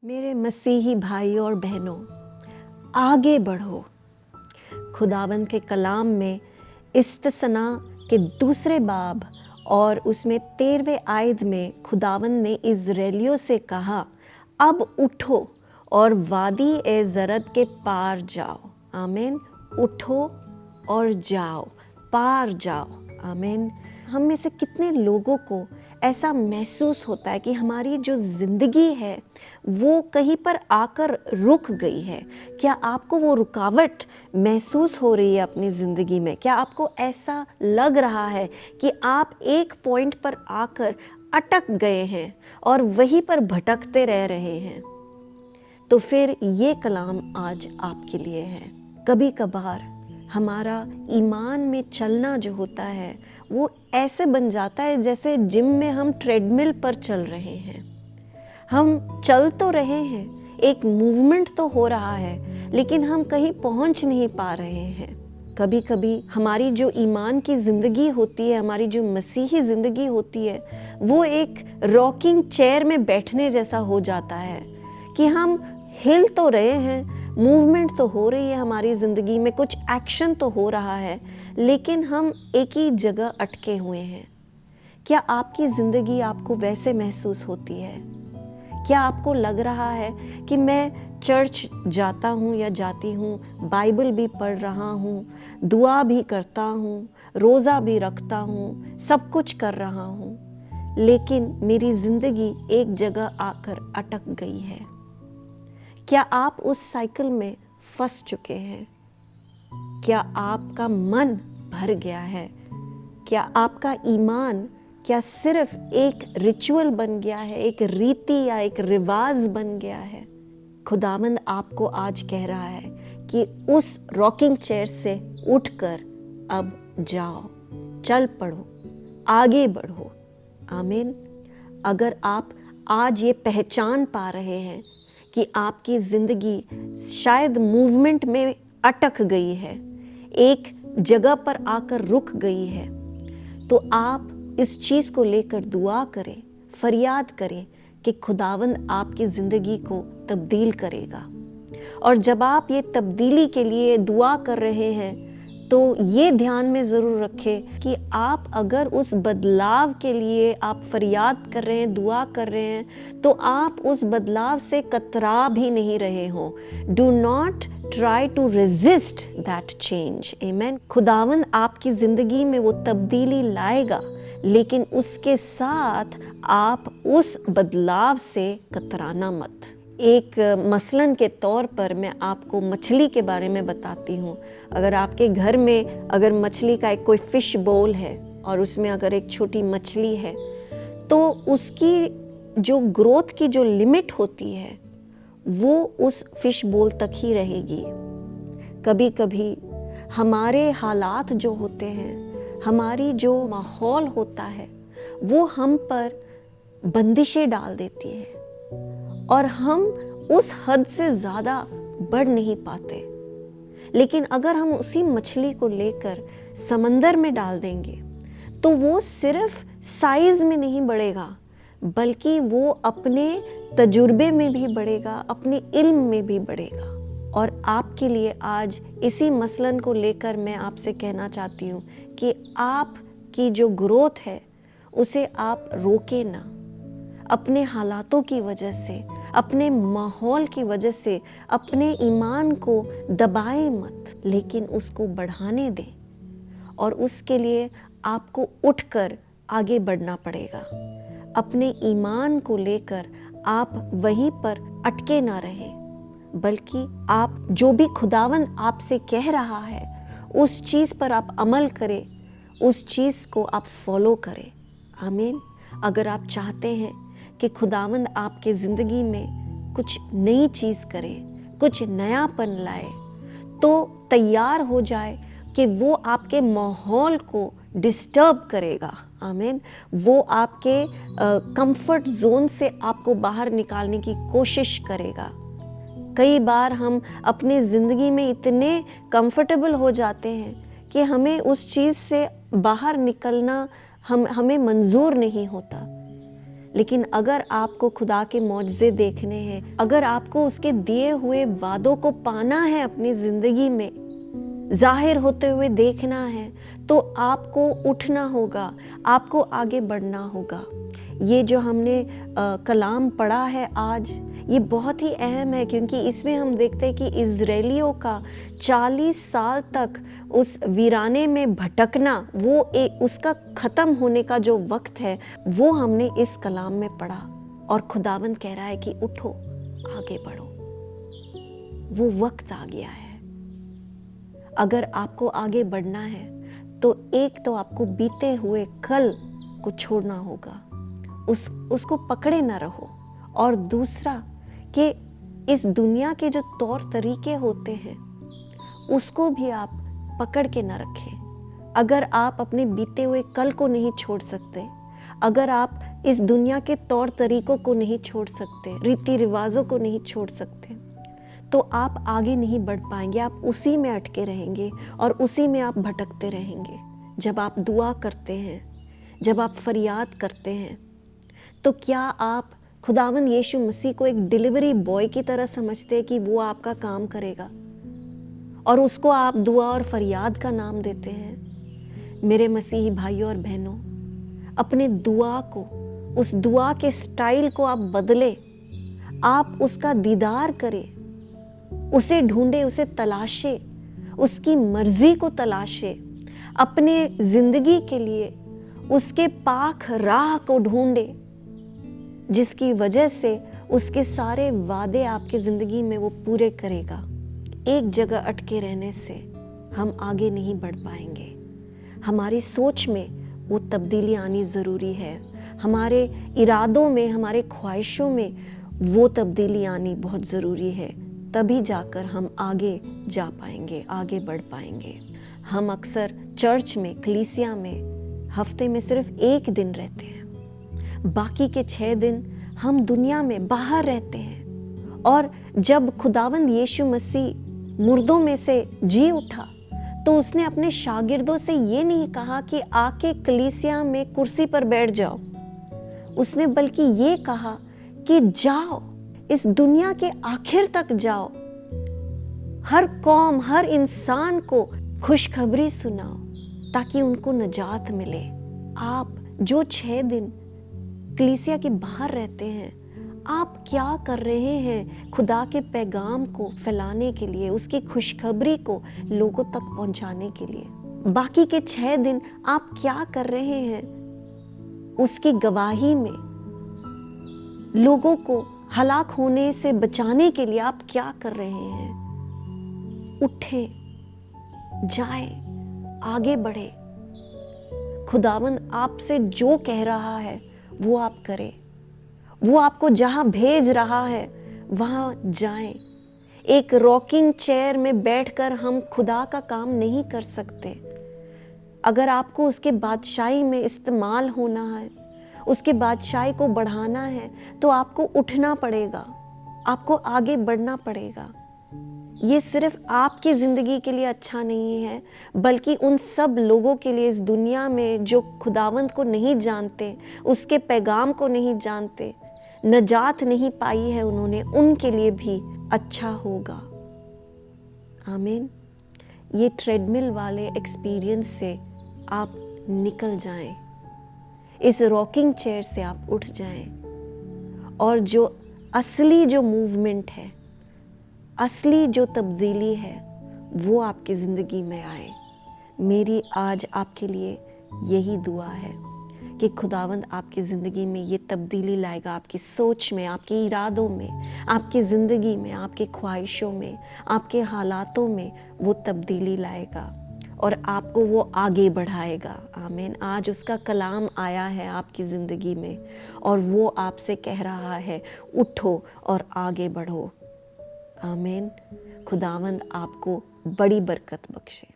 मेरे मसीही भाइयों और बहनों, आगे बढ़ो। खुदावंद के कलाम में इस्तिसना के दूसरे बाब और उसमें 13वें आयत में खुदावंद ने इज़राइलियों से कहा, अब उठो और वादी ए ज़रद के पार जाओ। आमीन। उठो और जाओ, पार जाओ। आमीन। हम में से कितने लोगों को ऐसा महसूस होता है कि हमारी जो ज़िंदगी है वो कहीं पर आकर रुक गई है? क्या आपको वो रुकावट महसूस हो रही है अपनी ज़िंदगी में? क्या आपको ऐसा लग रहा है कि आप एक पॉइंट पर आकर अटक गए हैं और वहीं पर भटकते रह रहे हैं? तो फिर ये कलाम आज आपके लिए है। कभी कभार हमारा ईमान में चलना जो होता है वो ऐसे बन जाता है जैसे जिम में हम ट्रेडमिल पर चल रहे हैं। हम चल तो रहे हैं, एक मूवमेंट तो हो रहा है, लेकिन हम कहीं पहुंच नहीं पा रहे हैं। कभी कभी हमारी जो ईमान की ज़िंदगी होती है, हमारी जो मसीही ज़िंदगी होती है, वो एक रॉकिंग चेयर में बैठने जैसा हो जाता है कि हम हिल तो रहे हैं, मूवमेंट तो हो रही है हमारी ज़िंदगी में, कुछ एक्शन तो हो रहा है, लेकिन हम एक ही जगह अटके हुए हैं। क्या आपकी ज़िंदगी आपको वैसे महसूस होती है? क्या आपको लग रहा है कि मैं चर्च जाता हूँ या जाती हूँ, बाइबल भी पढ़ रहा हूँ, दुआ भी करता हूँ, रोज़ा भी रखता हूँ, सब कुछ कर रहा हूँ, लेकिन मेरी ज़िंदगी एक जगह आकर अटक गई है? क्या आप उस साइकिल में फंस चुके हैं? क्या आपका मन भर गया है? क्या आपका ईमान क्या सिर्फ एक रिचुअल बन गया है, एक रीति या एक रिवाज बन गया है? खुदावंद आपको आज कह रहा है कि उस रॉकिंग चेयर से उठकर अब जाओ, चल पड़ो, आगे बढ़ो। आमीन। अगर आप आज ये पहचान पा रहे हैं कि आपकी ज़िंदगी शायद मूवमेंट में अटक गई है, एक जगह पर आकर रुक गई है, तो आप इस चीज़ को लेकर दुआ करें, फरियाद करें कि खुदावंद आपकी ज़िंदगी को तब्दील करेगा। और जब आप ये तब्दीली के लिए दुआ कर रहे हैं तो ये ध्यान में ज़रूर रखें कि आप अगर उस बदलाव के लिए आप फरियाद कर रहे हैं, दुआ कर रहे हैं, तो आप उस बदलाव से कतरा भी नहीं रहे हों। Do not try to resist that change. आमीन। खुदावंद आपकी ज़िंदगी में वो तब्दीली लाएगा, लेकिन उसके साथ आप उस बदलाव से कतराना मत। एक मसलन के तौर पर मैं आपको मछली के बारे में बताती हूँ। अगर आपके घर में अगर मछली का एक कोई फिश बोल है और उसमें अगर एक छोटी मछली है, तो उसकी जो ग्रोथ की जो लिमिट होती है वो उस फिश बोल तक ही रहेगी। कभी कभी हमारे हालात जो होते हैं, हमारी जो माहौल होता है, वो हम पर बंदिशें डाल देती है और हम उस हद से ज़्यादा बढ़ नहीं पाते। लेकिन अगर हम उसी मछली को लेकर समंदर में डाल देंगे तो वो सिर्फ साइज में नहीं बढ़ेगा, बल्कि वो अपने तजुर्बे में भी बढ़ेगा, अपने इल्म में भी बढ़ेगा। और आपके लिए आज इसी मसलन को लेकर मैं आपसे कहना चाहती हूँ कि आपकी जो ग्रोथ है उसे आप रोके ना। अपने हालातों की वजह से, अपने माहौल की वजह से अपने ईमान को दबाए मत, लेकिन उसको बढ़ाने दें। और उसके लिए आपको उठकर आगे बढ़ना पड़ेगा। अपने ईमान को लेकर आप वहीं पर अटके ना रहें, बल्कि आप जो भी खुदावंद आपसे कह रहा है उस चीज़ पर आप अमल करें, उस चीज़ को आप फॉलो करें। आमीन। अगर आप चाहते हैं कि खुदावंद आपके ज़िंदगी में कुछ नई चीज़ करे, कुछ नयापन लाए, तो तैयार हो जाए कि वो आपके माहौल को डिस्टर्ब करेगा। आमीन। वो आपके कंफर्ट जोन से आपको बाहर निकालने की कोशिश करेगा। कई बार हम अपनी ज़िंदगी में इतने कंफर्टेबल हो जाते हैं कि हमें उस चीज़ से बाहर निकलना हमें मंजूर नहीं होता। लेकिन अगर आपको खुदा के मौजज़े देखने हैं, अगर आपको उसके दिए हुए वादों को पाना है, अपनी ज़िंदगी में ज़ाहिर होते हुए देखना है, तो आपको उठना होगा, आपको आगे बढ़ना होगा। ये जो हमने कलाम पढ़ा है आज, ये बहुत ही अहम है, क्योंकि इसमें हम देखते हैं कि इज़राइलियों का 40 साल तक उस वीराने में भटकना, उसका ख़त्म होने का जो वक्त है, वो हमने इस कलाम में पढ़ा। और खुदावंद कह रहा है कि उठो, आगे बढ़ो, वो वक्त आ गया है। अगर आपको आगे बढ़ना है तो एक तो आपको बीते हुए कल को छोड़ना होगा, उसको पकड़े ना रहो, और दूसरा कि इस दुनिया के जो तौर तरीके होते हैं उसको भी आप पकड़ के ना रखें। अगर आप अपने बीते हुए कल को नहीं छोड़ सकते, अगर आप इस दुनिया के तौर तरीकों को नहीं छोड़ सकते, रीति रिवाजों को नहीं छोड़ सकते, तो आप आगे नहीं बढ़ पाएंगे। आप उसी में अटके रहेंगे और उसी में आप भटकते रहेंगे। जब आप दुआ करते हैं, जब आप फरियाद करते हैं, तो क्या आप खुदावंद यीशु मसीह को एक डिलीवरी बॉय की तरह समझते हैं कि वो आपका काम करेगा और उसको आप दुआ और फरियाद का नाम देते हैं? मेरे मसीही भाइयों और बहनों, अपने दुआ को, उस दुआ के स्टाइल को आप बदले, आप उसका दीदार करें, उसे ढूंढे, उसे तलाशे, उसकी मर्जी को तलाशे, अपने जिंदगी के लिए उसके पाक राह को ढूंढे, जिसकी वजह से उसके सारे वादे आपकी जिंदगी में वो पूरे करेगा। एक जगह अटके रहने से हम आगे नहीं बढ़ पाएंगे। हमारी सोच में वो तब्दीली आनी ज़रूरी है, हमारे इरादों में, हमारे ख्वाहिशों में वो तब्दीली आनी बहुत ज़रूरी है। तभी जाकर हम आगे जा पाएंगे, आगे बढ़ पाएंगे। हम अक्सर चर्च में, कलीसिया में हफ्ते में सिर्फ एक दिन रहते हैं, बाकी के 6 दिन हम दुनिया में बाहर रहते हैं। और जब खुदावंद यीशु मसीह मुर्दों में से जी उठा, तो उसने अपने शागिर्दों से ये नहीं कहा कि आके कलीसिया में कुर्सी पर बैठ जाओ, उसने बल्कि ये कहा कि जाओ, इस दुनिया के आखिर तक जाओ, हर कौम, हर इंसान को खुशखबरी सुनाओ ताकि उनको नजात मिले। आप जो 6 दिन कलीसिया के बाहर रहते हैं, आप क्या कर रहे हैं खुदा के पैगाम को फैलाने के लिए, उसकी खुशखबरी को लोगों तक पहुंचाने के लिए? बाकी के 6 दिन आप क्या कर रहे हैं उसकी गवाही में? लोगों को हलाक होने से बचाने के लिए आप क्या कर रहे हैं? उठे, जाए, आगे बढ़े। खुदावंद आपसे जो कह रहा है वो आप करें, वो आपको जहां भेज रहा है वहां जाएं। एक रॉकिंग चेयर में बैठकर हम खुदा का काम नहीं कर सकते। अगर आपको उसके बादशाही में इस्तेमाल होना है, उसके बादशाही को बढ़ाना है, तो आपको उठना पड़ेगा, आपको आगे बढ़ना पड़ेगा। ये सिर्फ आपकी ज़िंदगी के लिए अच्छा नहीं है, बल्कि उन सब लोगों के लिए इस दुनिया में जो खुदावंद को नहीं जानते, उसके पैगाम को नहीं जानते, नजात नहीं पाई है उन्होंने, उनके लिए भी अच्छा होगा। आमीन। ये ट्रेडमिल वाले एक्सपीरियंस से आप निकल जाएं, इस रॉकिंग चेयर से आप उठ जाएं, और जो असली जो मूवमेंट है, असली जो तब्दीली है, वो आपकी ज़िंदगी में आए। मेरी आज आपके लिए यही दुआ है कि खुदावंद आपकी ज़िंदगी में ये तब्दीली लाएगा, आपकी सोच में, आपके इरादों में, आपकी ज़िंदगी में, आपकी ख्वाहिशों में, आपके हालातों में वो तब्दीली लाएगा और आपको वो आगे बढ़ाएगा। आमीन। आज उसका कलाम आया है आपकी ज़िंदगी में और वो आपसे कह रहा है, उठो और आगे बढ़ो। आमीन। खुदावंद आपको बड़ी बरकत बख्शे।